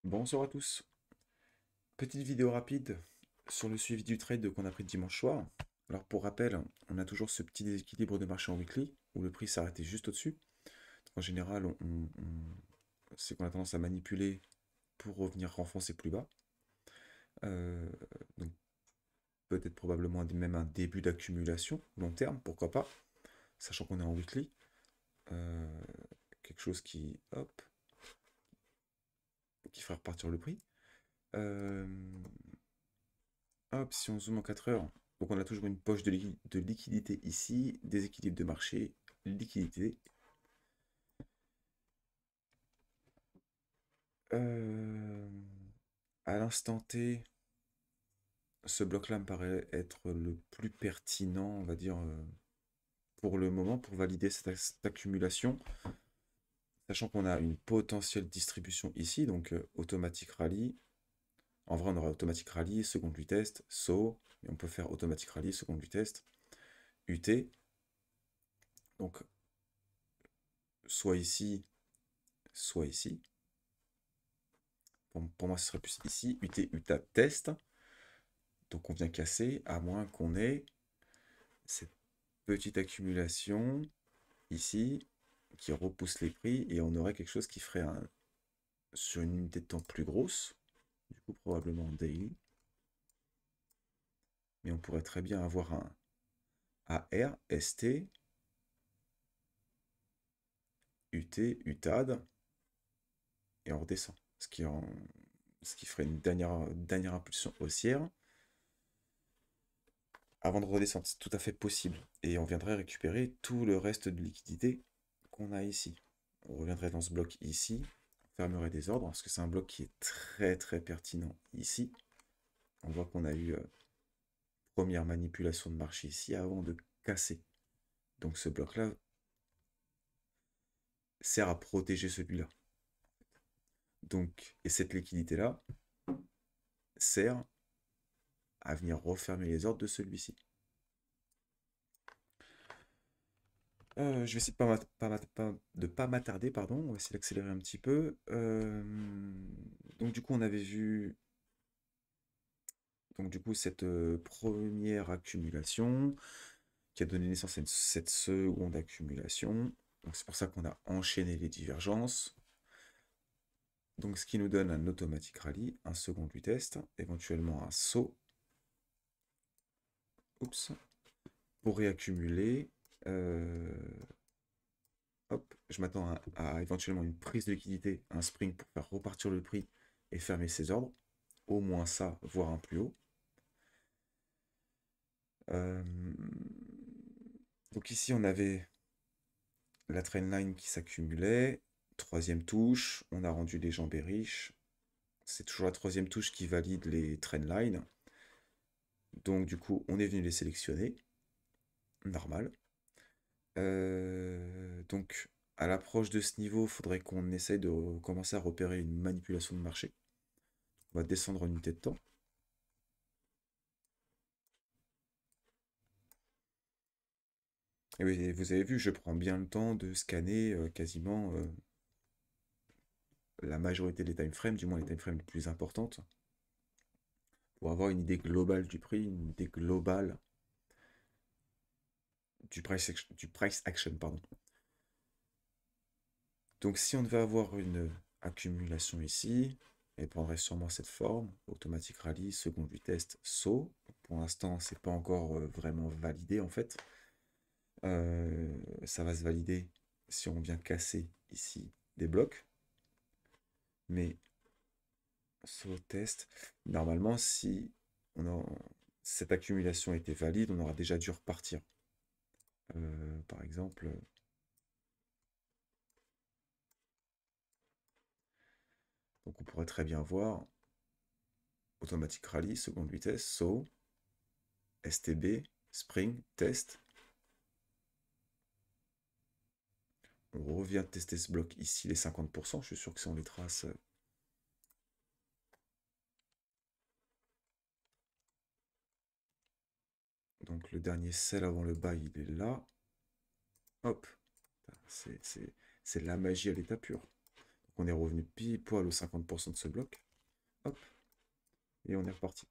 Bonsoir à tous. Petite vidéo rapide sur le suivi du trade qu'on a pris dimanche soir. Alors pour rappel, on a toujours ce petit déséquilibre de marché en weekly où le prix s'arrêtait juste au-dessus. En général, c'est qu'on a tendance à manipuler pour revenir renfoncer plus bas. Euh, donc peut-être probablement même un début d'accumulation long terme, pourquoi pas, sachant qu'on est en weekly. Euh, Quelque chose qui, hop, qui fera repartir le prix. Euh, Hop, si on zoome en 4 heures, donc on a toujours une poche de liquidité ici, déséquilibre de marché, liquidité. Euh, à l'instant T, ce bloc-là me paraît être le plus pertinent, on va dire, pour le moment, pour valider cette accumulation, sachant qu'on a une potentielle distribution ici, donc automatique rallye. En vrai, on aura automatique rallye, seconde lui test, saut, et on peut faire automatique rallye, seconde lui test, UT. Donc, soit ici, soit ici. Pour moi, ce serait plus ici, UT, UTA, test. Donc on vient casser, à moins qu'on ait cette petite accumulation ici, qui repousse les prix, et on aurait quelque chose qui ferait sur une unité de temps plus grosse, du coup probablement en daily. Mais on pourrait très bien avoir un AR, ST, UT, UTAD, et on redescend. Ce qui ferait une dernière impulsion haussière avant de redescendre. C'est tout à fait possible. Et on viendrait récupérer tout le reste de liquidité qu'on a ici. On reviendrait dans ce bloc ici, on fermerait des ordres, parce que c'est un bloc qui est très très pertinent ici. On voit qu'on a eu première manipulation de marché ici avant de casser. Donc ce bloc-là sert à protéger celui-là. Donc, et cette liquidité-là sert à venir refermer les ordres de celui-ci. Je vais essayer de pas m'attarder, pardon. On va essayer d'accélérer un petit peu. Donc du coup, on avait vu donc du coup cette première accumulation qui a donné naissance à cette seconde accumulation. Donc c'est pour ça qu'on a enchaîné les divergences. Donc ce qui nous donne un automatic rallye, un second lui test, éventuellement un saut. Oups. Pour réaccumuler. Euh, Hop, je m'attends à éventuellement une prise de liquidité, un spring pour faire repartir le prix et fermer ses ordres. Au moins ça, voire un plus haut. Euh, donc ici, on avait la trendline qui s'accumulait. Troisième touche, on a rendu les gens bearish. C'est toujours la troisième touche qui valide les trendlines. Donc du coup, on est venu les sélectionner. Normal. Donc à l'approche de ce niveau, il faudrait qu'on essaye de commencer à repérer une manipulation de marché. On va descendre en unité de temps. Et oui, vous avez vu, je prends bien le temps de scanner quasiment la majorité des timeframes, du moins les timeframes les plus importantes, pour avoir une idée globale du prix, une idée globale du price action, pardon. Donc si on devait avoir une accumulation ici, elle prendrait sûrement cette forme, automatique rallye, second lui test, saut. Pour l'instant, c'est pas encore vraiment validé en fait. Ça va se valider si on vient casser ici des blocs. Mais saut test, normalement, si on a, cette accumulation était valide, on aura déjà dû repartir. Par exemple, donc on pourrait très bien voir automatique rallye, seconde vitesse, saut, STB, spring, test. On revient tester ce bloc ici, les 50%. Je suis sûr que si on les trace, donc le dernier sell avant le buy, il est là. Hop, c'est de la magie à l'état pur. On est revenu pile poil aux 50% de ce bloc. Hop, et on est reparti.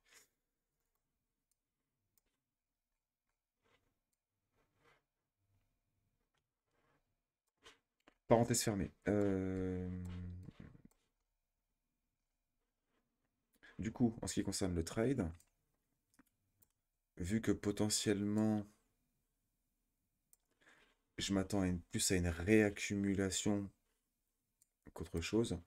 Parenthèse fermée. Du coup, en ce qui concerne le trade, vu que potentiellement je m'attends plus à une réaccumulation qu'autre chose,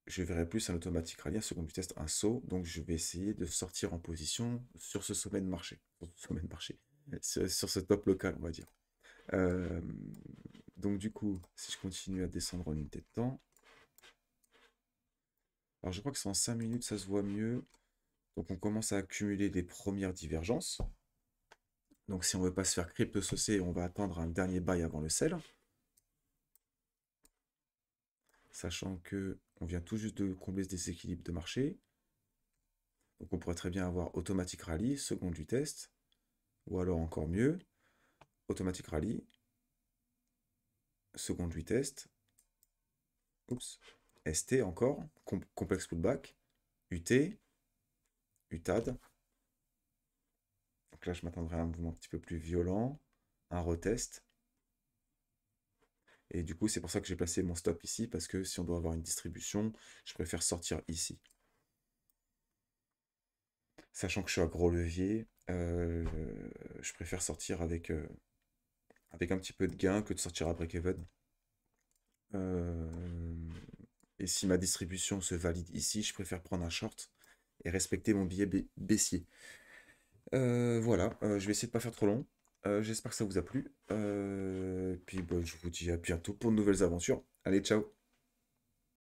je verrai plus un automatique rallye, un second du test, un saut. Donc je vais essayer de sortir en position sur ce sommet de marché. Sur ce top local, on va dire. Euh, donc du coup, si je continue à descendre en unité de temps, alors je crois que c'est en 5 minutes, ça se voit mieux. Donc on commence à accumuler les premières divergences. Donc si on veut pas se faire crypto saucer, on va attendre un dernier buy avant le sell. Sachant que on vient tout juste de combler ce déséquilibre de marché. Donc on pourrait très bien avoir automatique rallye, seconde du test, ou alors encore mieux, automatique rallye, seconde du test, oups, ST encore, complexe pullback, UT, UTAD. Donc là je m'attendrai à un mouvement un petit peu plus violent, un retest. Et du coup c'est pour ça que j'ai placé mon stop ici, parce que si on doit avoir une distribution, je préfère sortir ici. Sachant que je suis à gros levier, je préfère sortir avec un petit peu de gain que de sortir à break-even. Et si ma distribution se valide ici, je préfère prendre un short et respecter mon billet baissier. Voilà, je vais essayer de pas faire trop long. J'espère que ça vous a plu. Puis bah, je vous dis à bientôt pour de nouvelles aventures. Allez, ciao!